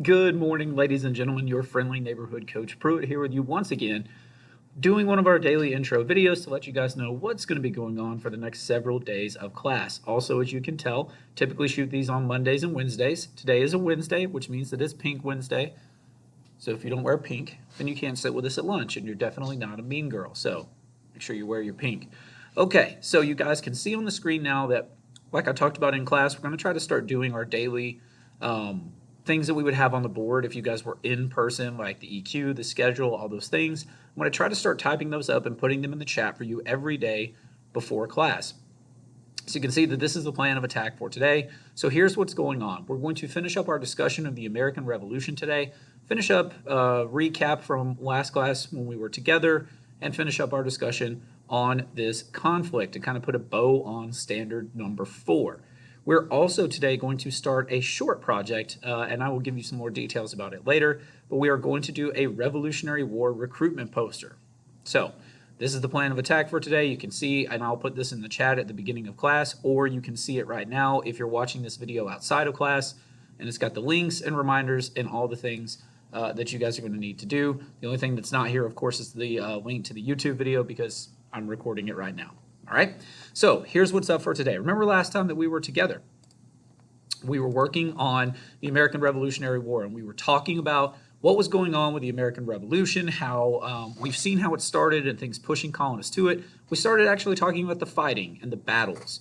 Good morning, ladies and gentlemen. Your friendly neighborhood coach Pruitt here with you once again, doing one of our daily intro videos to let you guys know what's going to be going on for the next several days of class. Also, as you can tell, typically shoot these on Mondays and Wednesdays. Today is a Wednesday, which means that it's Pink Wednesday. So if you don't wear pink, then you can't sit with us at lunch, and you're definitely not a mean girl. So make sure you wear your pink. Okay, so you guys can see on the screen now that, like I talked about in class, we're going to try to start doing our daily things that we would have on the board if you guys were in person, like the EQ, the schedule, all those things. I'm going to try to start typing those up and putting them in the chat for you every day before class. So you can see that this is the plan of attack for today. So here's what's going on. We're going to finish up our discussion of the American Revolution today, finish up recap from last class when we were together, and finish up our discussion on this conflict and kind of put a bow on standard number 4. We're also today going to start a short project, and I will give you some more details about it later, but we are going to do a Revolutionary War recruitment poster. So this is the plan of attack for today. You can see, and I'll put this in the chat at the beginning of class, or you can see it right now if you're watching this video outside of class, and it's got the links and reminders and all the things that you guys are going to need to do. The only thing that's not here, of course, is the link to the YouTube video because I'm recording it right now. All right, so here's what's up for today. Remember last time that we were together, we were working on the American Revolutionary War, and we were talking about what was going on with the American Revolution, how we've seen how it started and things pushing colonists to it. We started actually talking about the fighting and the battles.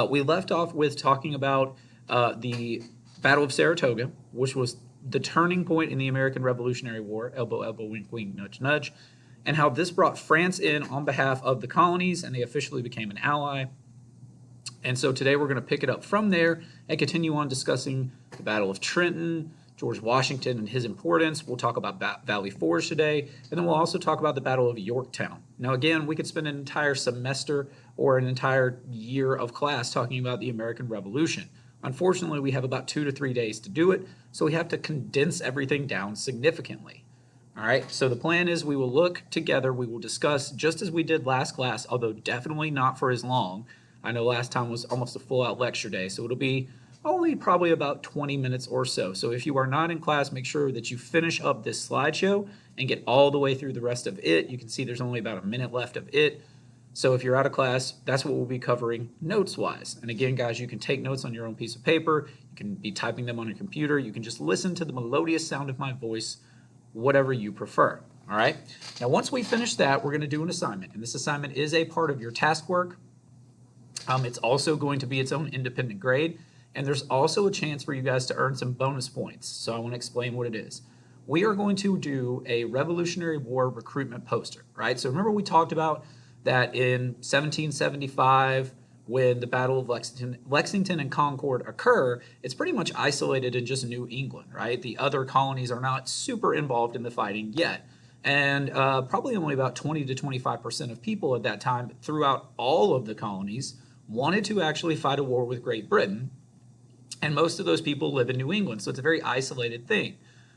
We left off with talking about the Battle of Saratoga, which was the turning point in the American Revolutionary War, elbow, elbow, wink, wink, nudge, nudge, and how this brought France in on behalf of the colonies, and they officially became an ally. And so today we're going to pick it up from there and continue on discussing the Battle of Trenton, George Washington and his importance. We'll talk about Valley Forge today, and then we'll also talk about the Battle of Yorktown. Now, again, we could spend an entire semester or an entire year of class talking about the American Revolution. Unfortunately, we have about 2 to 3 days to do it, so we have to condense everything down significantly. All right, so the plan is we will look together, we will discuss just as we did last class, although definitely not for as long. I know last time was almost a full-out lecture day, so it'll be only probably about 20 minutes or so. So if you are not in class, make sure that you finish up this slideshow and get all the way through the rest of it. You can see there's only about a minute left of it. So if you're out of class, that's what we'll be covering notes-wise. And again, guys, you can take notes on your own piece of paper. You can be typing them on your computer. You can just listen to the melodious sound of my voice, whatever you prefer. All right. Now, once we finish that, we're going to do an assignment. And this assignment is a part of your task work. It's also going to be its own independent grade. And there's also a chance for you guys to earn some bonus points. So I want to explain what it is. We are going to do a Revolutionary War recruitment poster, right? So remember we talked about that in 1775, when the Battle of Lexington and Concord occur, it's pretty much isolated in just New England, right? The other colonies are not super involved in the fighting yet. And probably only about 20 to 25% of people at that time throughout all of the colonies wanted to actually fight a war with Great Britain. And most of those people live in New England, so it's a very isolated thing.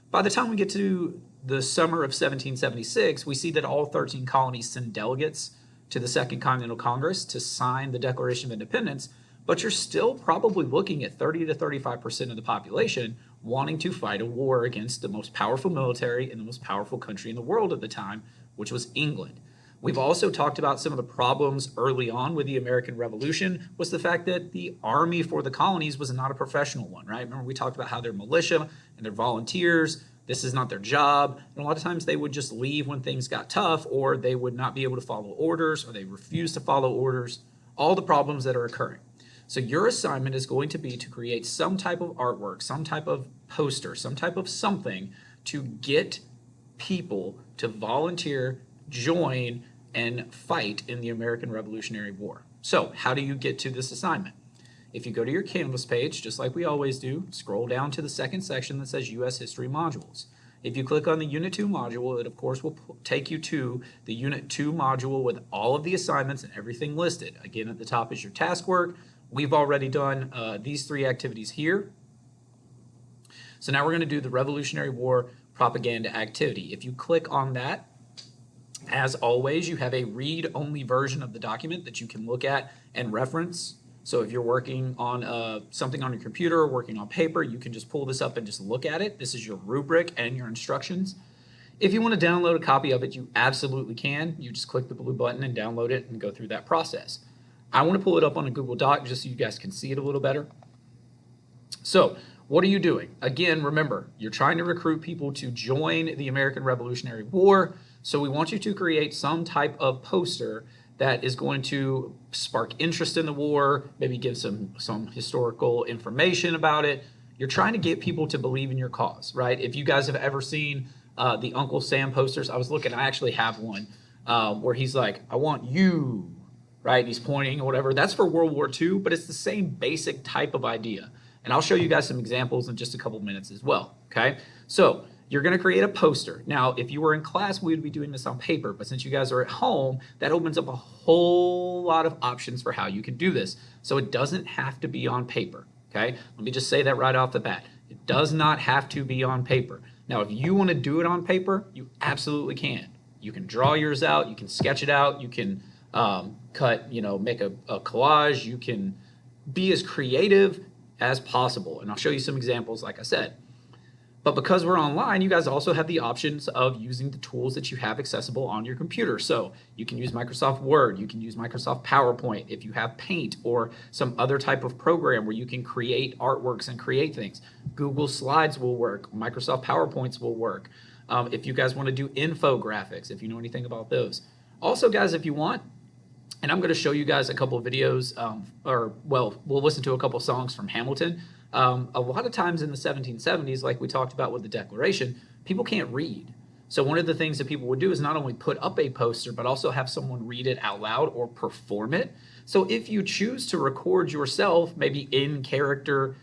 By the time we get to the summer of 1776, we see that all 13 colonies send delegates to the Second Continental Congress to sign the Declaration of Independence, but you're still probably looking at 30 to 35% of the population wanting to fight a war against the most powerful military and the most powerful country in the world at the time, which was England. We've also talked about some of the problems early on with the American Revolution was the fact that the army for the colonies was not a professional one, right? Remember we talked about how they're militia and they're volunteers. This is not their job. And a lot of times they would just leave when things got tough, or they would not be able to follow orders, or they refuse to follow orders, all the problems that are occurring. So your assignment is going to be to create some type of artwork, some type of poster, some type of something to get people to volunteer, join, and fight in the American Revolutionary War. So how do you get to this assignment? If you go to your Canvas page, just like we always do, scroll down to the second section that says U.S. History Modules. If you click on the Unit 2 module, it of course will take you to the Unit 2 module with all of the assignments and everything listed. Again, at the top is your task work. We've already done these 3 activities here. So now we're going to do the Revolutionary War propaganda activity. If you click on that, as always, you have a read-only version of the document that you can look at and reference. So if you're working on something on your computer or working on paper, you can just pull this up and just look at it. This is your rubric and your instructions. If you want to download a copy of it, you absolutely can. You just click the blue button and download it and go through that process. I want to pull it up on a Google Doc just so you guys can see it a little better. So what are you doing? Again, remember, you're trying to recruit people to join the American Revolutionary War. So we want you to create some type of poster that is going to spark interest in the war, maybe give some historical information about it. You're trying to get people to believe in your cause, right? If you guys have ever seen the Uncle Sam posters, I was looking, I actually have one where he's like, I want you, right? He's pointing or whatever. That's for World War II, but it's the same basic type of idea. And I'll show you guys some examples in just a couple minutes as well, okay? So you're gonna create a poster. Now, if you were in class, we would be doing this on paper, but since you guys are at home, that opens up a whole lot of options for how you can do this. So it doesn't have to be on paper, okay? Let me just say that right off the bat. It does not have to be on paper. Now, if you want to do it on paper, you absolutely can. You can draw yours out, you can sketch it out, you can make a collage, you can be as creative as possible. And I'll show you some examples, like I said. But because we're online, you guys also have the options of using the tools that you have accessible on your computer. So you can use Microsoft Word, you can use Microsoft PowerPoint, if you have Paint or some other type of program where you can create artworks and create things. Google Slides will work, Microsoft PowerPoints will work. If you guys want to do infographics, if you know anything about those. Also, guys, if you want, and I'm going to show you guys a couple of videos, we'll listen to a couple songs from Hamilton. A lot of times in the 1770s, like we talked about with the Declaration, people can't read. So one of the things that people would do is not only put up a poster, but also have someone read it out loud or perform it. So if you choose to record yourself, maybe in character,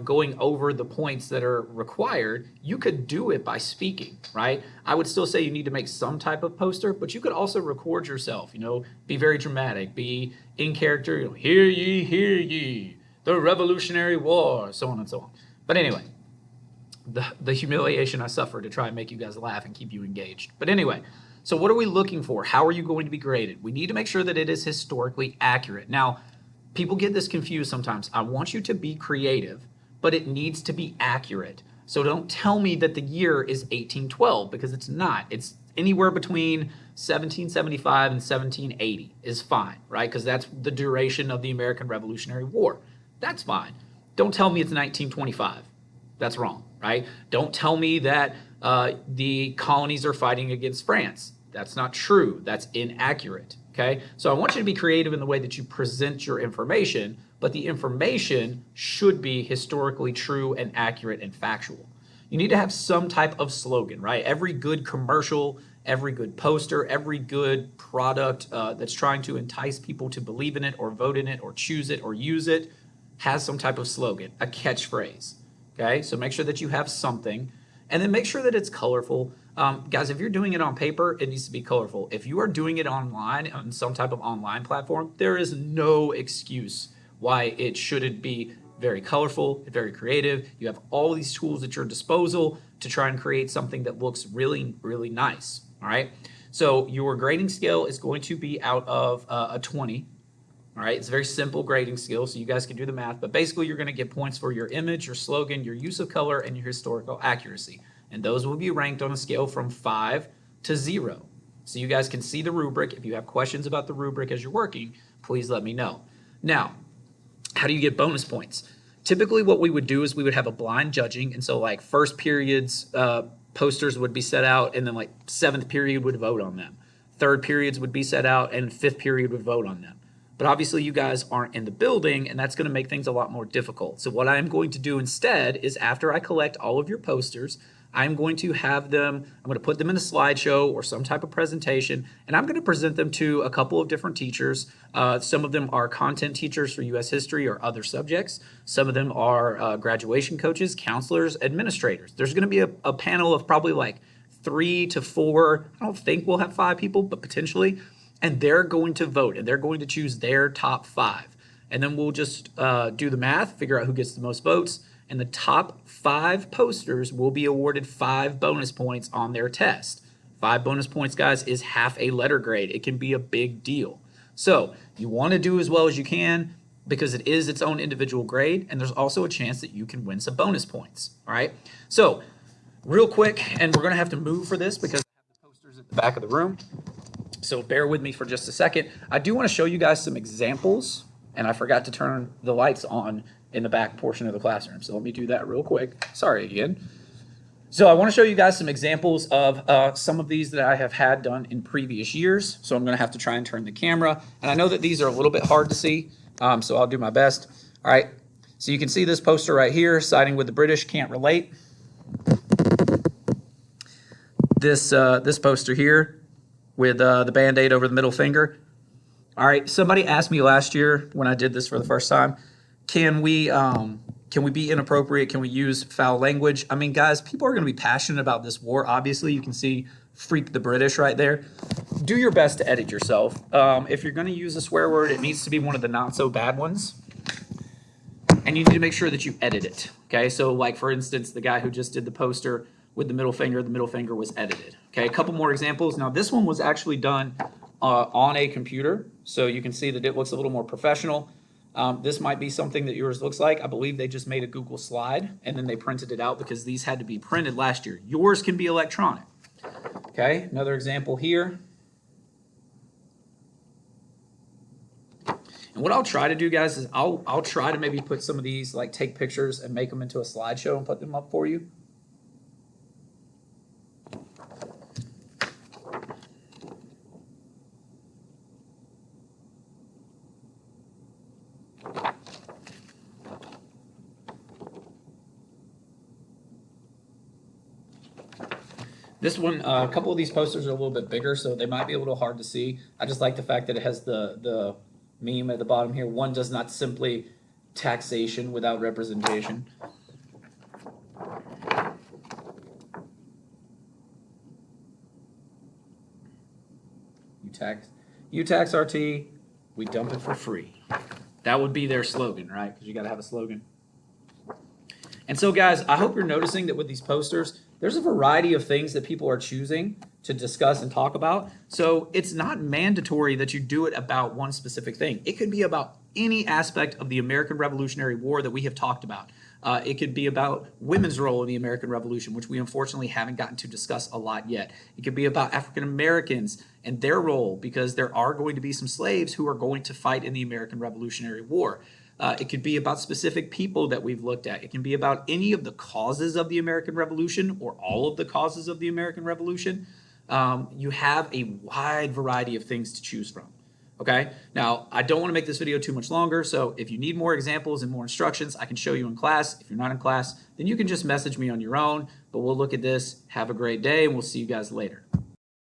going over the points that are required, you could do it by speaking, right? I would still say you need to make some type of poster, but you could also record yourself, be very dramatic, be in character, hear ye, the Revolutionary War, so on and so on. But anyway, the humiliation I suffer to try and make you guys laugh and keep you engaged. But anyway, so what are we looking for? How are you going to be graded? We need to make sure that it is historically accurate. Now, people get this confused sometimes. I want you to be creative, but it needs to be accurate. So don't tell me that the year is 1812 because it's not. It's anywhere between 1775 and 1780 is fine, right? Because that's the duration of the American Revolutionary War. That's fine. Don't tell me it's 1925. That's wrong, right? Don't tell me that the colonies are fighting against France. That's not true. That's inaccurate, okay? So I want you to be creative in the way that you present your information, but the information should be historically true and accurate and factual. You need to have some type of slogan, right? Every good commercial, every good poster, every good product that's trying to entice people to believe in it or vote in it or choose it or use it has some type of slogan, a catchphrase, okay? So make sure that you have something, and then make sure that it's colorful. Guys, if you're doing it on paper, it needs to be colorful. If you are doing it online on some type of online platform, there is no excuse why it shouldn't be very colorful, very creative. You have all these tools at your disposal to try and create something that looks really, really nice, all right? So your grading scale is going to be out of a 20. All right, it's a very simple grading scale, so you guys can do the math, but basically you're going to get points for your image, your slogan, your use of color, and your historical accuracy. And those will be ranked on a scale from 5 to 0. So you guys can see the rubric. If you have questions about the rubric as you're working, please let me know. Now, how do you get bonus points? Typically what we would do is we would have a blind judging, and so like first period's posters would be set out, and then like 7th period would vote on them. 3rd periods would be set out, and 5th period would vote on them. But obviously you guys aren't in the building, and that's going to make things a lot more difficult. So what I'm going to do instead is after I collect all of your posters, I'm going to have them, I'm going to put them in a slideshow or some type of presentation, and I'm going to present them to a couple of different teachers. Some of them are content teachers for U.S. history or other subjects. Some of them are graduation coaches, counselors, administrators. There's going to be a panel of probably like 3 to 4. I don't think we'll have 5 people, but potentially. And they're going to vote, and they're going to choose their top 5. And then we'll just do the math, figure out who gets the most votes, and the top 5 posters will be awarded 5 bonus points on their test. 5 bonus points, guys, is half a letter grade. It can be a big deal. So you want to do as well as you can. because it is its own individual grade, and there's also a chance that you can win some bonus points. All right. So real quick, and we're going to have to move for this because I have the posters at the back of the room. So bear with me for just a second. I do want to show you guys some examples, and I forgot to turn the lights on in the back portion of the classroom. So let me do that real quick. Sorry again. So I want to show you guys some examples of some of these that I have had done in previous years. So I'm going to have to try and turn the camera. And I know that these are a little bit hard to see, so I'll do my best. All right. So you can see this poster right here, siding with the British, can't relate. This poster here with the Band-Aid over the middle finger. All right. Somebody asked me last year when I did this for the first time, can we be inappropriate? Can we use foul language? I mean, guys, people are going to be passionate about this war. Obviously, you can see "freak the British" right there. Do your best to edit yourself. If you're going to use a swear word, it needs to be one of the not so bad ones. And you need to make sure that you edit it. Okay, so like for instance, the guy who just did the poster with the middle finger was edited. Okay, a couple more examples. Now this one was actually done on a computer, so you can see that it looks a little more professional. This might be something that yours looks like. I believe they just made a Google slide and then they printed it out because these had to be printed last year. Yours can be electronic. Okay, another example here. And what I'll try to do, guys, is I'll try to maybe put some of these, like take pictures and make them into a slideshow and put them up for you. This one, a couple of these posters are a little bit bigger, so they might be a little hard to see. I just like the fact that it has the meme at the bottom here. One does not simply taxation without representation. You tax RT, we dump it for free. That would be their slogan, right? Because you got to have a slogan. And so, guys, I hope you're noticing that with these posters, there's a variety of things that people are choosing to discuss and talk about. So it's not mandatory that you do it about one specific thing. It could be about any aspect of the American Revolutionary War that we have talked about. It could be about women's role in the American Revolution, which we unfortunately haven't gotten to discuss a lot yet. It could be about African Americans and their role, because there are going to be some slaves who are going to fight in the American Revolutionary War. It could be about specific people that we've looked at. It can be about any of the causes of the American Revolution or all of the causes of the American Revolution. You have a wide variety of things to choose from. Okay, now I don't want to make this video too much longer, so if you need more examples and more instructions, I can show you in class. If you're not in class, then you can just message me on your own, but we'll look at this. Have a great day, and we'll see you guys later.